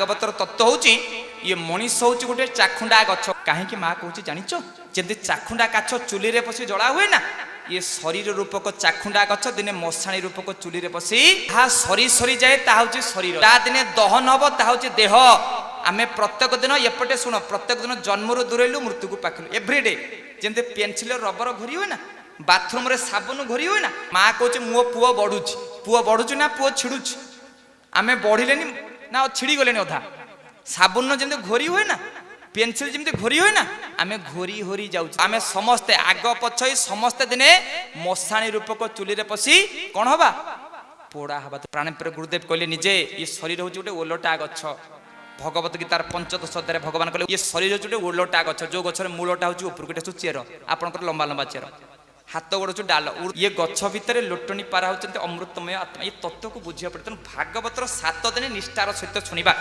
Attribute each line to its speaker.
Speaker 1: भागवतर तत्व होची ये मनीष होची गोटे चाखुंडा गछ काहेकि माँ कहूँ जानिच जमी चाखुंडा काछ चुली रे पसी जला हुए ना ये शरीर रूपक चाखुंडा गछ दिने मशाणी रूपक चुली रे पसी ता सरी सरी जाए ता होची शरीर ता दिने दहन हब ता होची देह आमे प्रत्येक दिन एपटे शुण प्रत्येक दिन जन्मरू दूरेलु मृत्यु को पाखलु एवरीडे जमी पेनसिल रबर घोरी हुए ना बाथरूम रे साबुन घोरी हुए ना माँ कहूँ मो पुओ बढ़ुची ना पुओ छिड़ुची आमे बढ़िलेनी ना छिड़ी गले अधा साबुन जमी घोरी हुए ना पेनसिल जमी घोरी हुए ना आमे घोरी होरी जाऊँ आमे समस्ते आग पछ समस्ते दिने मशाणी रूपक चुली रे पसी कौन हवा पोड़ा हवा प्राणप्रिय गुरुदेव कहले निजे ये शरीर हूँ गोटे ओलटा गछ भगवत गीतार 15 अध्याय भगवान कहले ये शरीर हूँ गोटे ओलटा गछ जो गछर मूलटा हूँ उपरकू चेर आपंकर लंबा लंबा चेर हाथ गोड़ जो डाल ये गछ भितर लोटनी पारा होती अमृतमय आत्मा ये तत्व को बुझा पड़े तेणु भागवतर 7 दिन निष्ठार सहित शुणा